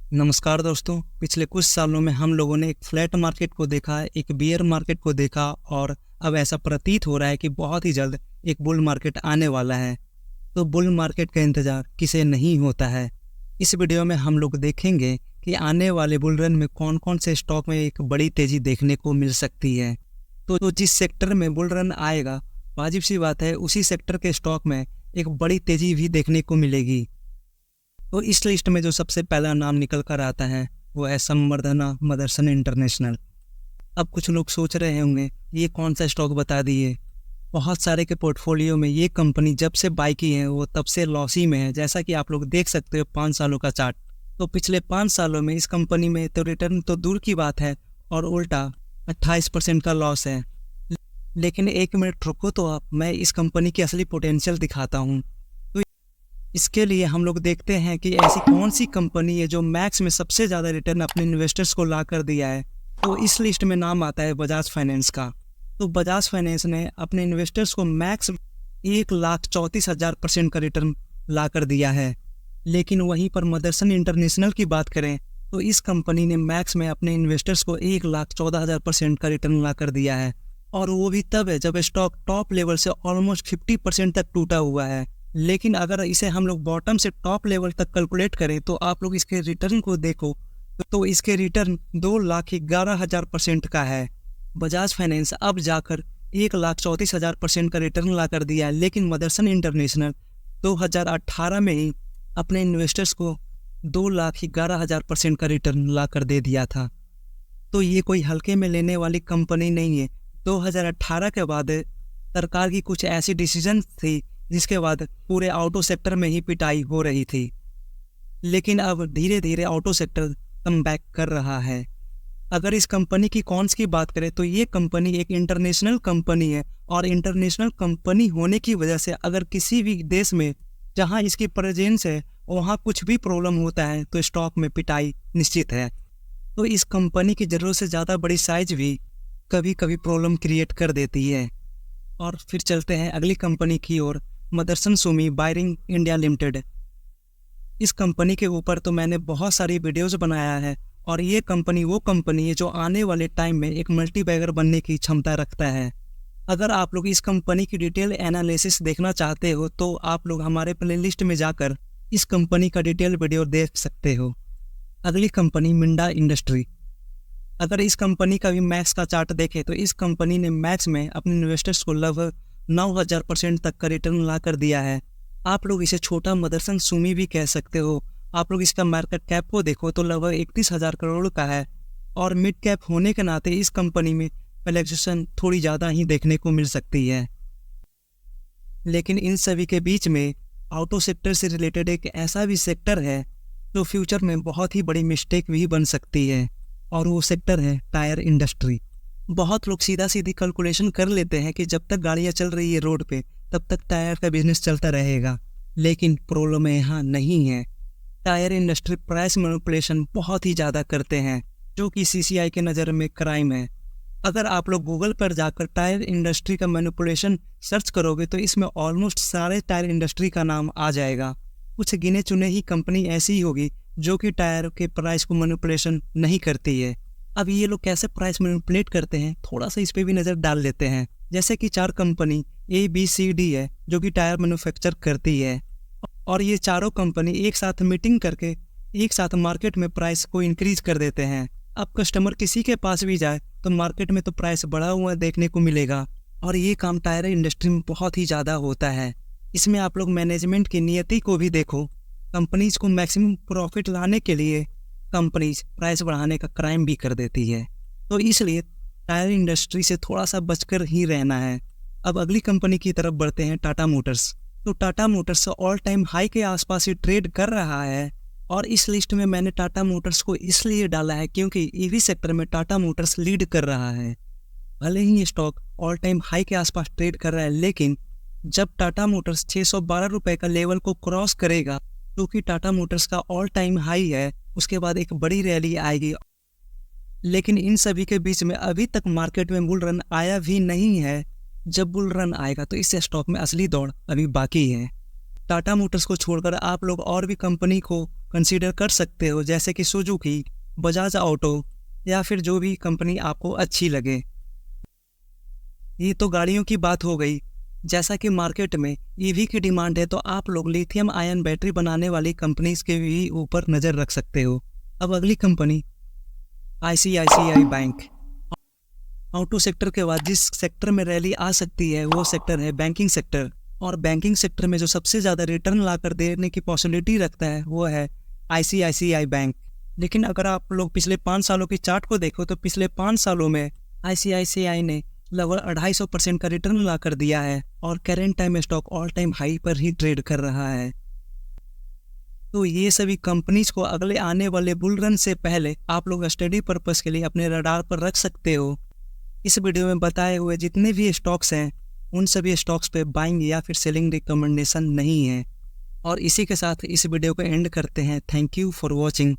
नमस्कार दोस्तों। पिछले कुछ सालों में हम लोगों ने एक फ्लैट मार्केट को देखा, एक बियर मार्केट को देखा और अब ऐसा प्रतीत हो रहा है कि बहुत ही जल्द एक बुल मार्केट आने वाला है। तो बुल मार्केट का इंतजार किसे नहीं होता है। इस वीडियो में हम लोग देखेंगे कि आने वाले बुल रन में कौन कौन से स्टॉक में एक बड़ी तेजी देखने को मिल सकती है। तो जिस सेक्टर में बुल रन आएगा, वाजिब सी बात है उसी सेक्टर के स्टॉक में एक बड़ी तेजी भी देखने को मिलेगी। तो इस लिस्ट में जो सबसे पहला नाम निकल कर आता है वो है संवर्धना मदरसन इंटरनेशनल। अब कुछ लोग सोच रहे होंगे ये कौन सा स्टॉक बता दिए। बहुत सारे के पोर्टफोलियो में ये कंपनी जब से बाई की है वो तब से लॉस ही में है। जैसा कि आप लोग देख सकते हो 5 सालों का चार्ट। तो पिछले 5 सालों में इस कंपनी में तो रिटर्न तो दूर की बात है और उल्टा 28% का लॉस है। लेकिन एक मिनट रुको तो आप, मैं इस कंपनी की असली पोटेंशियल दिखाता हूँ। इसके लिए हम लोग देखते हैं कि ऐसी कौन सी कंपनी है जो मैक्स में सबसे ज़्यादा रिटर्न अपने इन्वेस्टर्स को ला कर दिया है। तो इस लिस्ट में नाम आता है बजाज फाइनेंस का। तो बजाज फाइनेंस ने अपने इन्वेस्टर्स को मैक्स 1,34,000% का रिटर्न ला कर दिया है। लेकिन वहीं पर मदरसन इंटरनेशनल की बात करें तो इस कंपनी ने मैक्स में अपने इन्वेस्टर्स को 1,14,000% का रिटर्न ला कर दिया है। और वो भी तब है जब स्टॉक टॉप लेवल से ऑलमोस्ट 50% तक टूटा हुआ है। लेकिन अगर इसे हम लोग बॉटम से टॉप लेवल तक कैलकुलेट करें तो आप लोग इसके रिटर्न को देखो तो इसके रिटर्न 2,11,000% का है। बजाज फाइनेंस अब जाकर 1,34,000% का रिटर्न ला कर दिया है। लेकिन मदरसन इंटरनेशनल 2018 में ही अपने इन्वेस्टर्स को 2,11,000% का रिटर्न ला कर दे दिया था। तो ये कोई हल्के में लेने वाली कंपनी नहीं है। 2018 के बाद सरकार की कुछ ऐसी डिसीजन थी जिसके बाद पूरे ऑटो सेक्टर में ही पिटाई हो रही थी। लेकिन अब धीरे धीरे ऑटो सेक्टर कम बैक कर रहा है। अगर इस कंपनी की कॉन्स की बात करें तो ये कंपनी एक इंटरनेशनल कंपनी है और इंटरनेशनल कंपनी होने की वजह से अगर किसी भी देश में जहां इसकी प्रेजेंस है वहां कुछ भी प्रॉब्लम होता है तो स्टॉक में पिटाई निश्चित है। तो इस कंपनी की ज़रूरत से ज़्यादा बड़ी साइज भी कभी कभी प्रॉब्लम क्रिएट कर देती है। और फिर चलते हैं अगली कंपनी की ओर, Motherson Sumi wiring India limited. इस कंपनी के ऊपर तो मैंने बहुत सारी वीडियोस बनाया है और ये कंपनी वो कंपनी है जो आने वाले टाइम में एक मल्टी बैगर बनने की क्षमता रखता है। अगर आप लोग इस कंपनी की डिटेल एनालिसिस देखना चाहते हो तो आप लोग हमारे प्लेलिस्ट में जाकर इस कंपनी का डिटेल वीडियो देख सकते हो। अगली कंपनी मिंडा इंडस्ट्री। अगर इस कंपनी का भी मैक्स का चार्ट देखें तो इस कंपनी ने मैक्स में अपने इन्वेस्टर्स को लगभग 9,000% तक का रिटर्न ला कर दिया है। आप लोग इसे छोटा मदरसन सुमी भी कह सकते हो। आप लोग इसका मार्केट कैप को देखो तो लगभग 31,000 करोड़ का है और मिड कैप होने के नाते इस कंपनी में वैल्यूएशन थोड़ी ज़्यादा ही देखने को मिल सकती है। लेकिन इन सभी के बीच में ऑटो सेक्टर से रिलेटेड एक ऐसा भी सेक्टर है जो फ्यूचर में बहुत ही बड़ी मिस्टेक भी बन सकती है और वो सेक्टर है टायर इंडस्ट्री। बहुत लोग सीधा सीधी कैलकुलेशन कर लेते हैं कि जब तक गाड़ियाँ चल रही है रोड पे तब तक टायर का बिजनेस चलता रहेगा। लेकिन प्रॉब्लम यहाँ नहीं है। टायर इंडस्ट्री प्राइस मैनिपुलेशन बहुत ही ज़्यादा करते हैं जो कि सीसीआई के नज़र में क्राइम है। अगर आप लोग गूगल पर जाकर टायर इंडस्ट्री का मैनिपुलेशन सर्च करोगे तो इसमें ऑलमोस्ट सारे टायर इंडस्ट्री का नाम आ जाएगा। कुछ गिने चुने ही कंपनी ऐसी होगी जो कि टायर के प्राइस को मैनिपुलेशन नहीं करती है। अब ये लोग कैसे प्राइस मैनिपुलेट करते हैं थोड़ा सा इस पे भी नज़र डाल लेते हैं। जैसे कि 4 कंपनी ABCD है जो कि टायर मैन्युफैक्चर करती है और ये चारों कंपनी एक साथ मीटिंग करके एक साथ मार्केट में प्राइस को इंक्रीज कर देते हैं। अब कस्टमर किसी के पास भी जाए तो मार्केट में तो प्राइस बढ़ा हुआ देखने को मिलेगा और ये काम टायर इंडस्ट्री में बहुत ही ज़्यादा होता है। इसमें आप लोग मैनेजमेंट की नियति को भी देखो। कंपनीज को मैक्सिमम प्रॉफिट लाने के लिए कंपनीज प्राइस बढ़ाने का क्राइम भी कर देती है। तो इसलिए टायर इंडस्ट्री से थोड़ा सा बचकर ही रहना है। अब अगली कंपनी की तरफ बढ़ते हैं, टाटा मोटर्स। तो Tata Motors all time high के आसपास ही ट्रेड कर रहा है और इस लिस्ट में मैंने टाटा मोटर्स को इसलिए डाला है क्योंकि ईवी सेक्टर में टाटा मोटर्स लीड कर रहा है। भले ही ये स्टॉक ऑल टाइम हाई के आसपास ट्रेड कर रहा है लेकिन जब टाटा मोटर्स 612 रुपये का लेवल को क्रॉस करेगा क्योंकि टाटा मोटर्स का ऑल टाइम हाई है, उसके बाद एक बड़ी रैली आएगी। लेकिन इन सभी के बीच में अभी तक मार्केट में बुल रन आया भी नहीं है। जब बुल रन आएगा तो इस स्टॉक में असली दौड़ अभी बाकी है। टाटा मोटर्स को छोड़कर आप लोग और भी कंपनी को कंसीडर कर सकते हो, जैसे कि सुजुकी, बजाज ऑटो या फिर जो भी कंपनी आपको अच्छी लगे। ये तो गाड़ियों की बात हो गई। जैसा कि मार्केट में ईवी की डिमांड है, तो आप लोग लिथियम आयन बैटरी बनाने वाली कंपनीज के भी ऊपर नज़र रख सकते हो। अब अगली company ICICI bank. Auto sector के बाद जिस सेक्टर में रैली आ सकती है वो सेक्टर है बैंकिंग सेक्टर। और बैंकिंग सेक्टर में जो सबसे ज़्यादा रिटर्न ला कर देने की पॉसिबिलिटी रखता है वो है ICICI बैंक। लेकिन अगर आप लोग पिछले 5 सालों की चार्ट को देखो तो पिछले 5 सालों में ICICI ने लगभग 250% का रिटर्न ला कर दिया है और current time stock all time high पर ही ट्रेड कर रहा है। तो ये सभी कंपनीज को अगले आने वाले बुल रन से पहले आप लोग स्टडी पर्पस के लिए अपने रडार पर रख सकते हो। इस वीडियो में बताए हुए जितने भी स्टॉक्स हैं उन सभी स्टॉक्स पे बाइंग या फिर सेलिंग रिकमेंडेशन नहीं है। और इसी के साथ इस वीडियो को एंड करते हैं। Thank you for watching.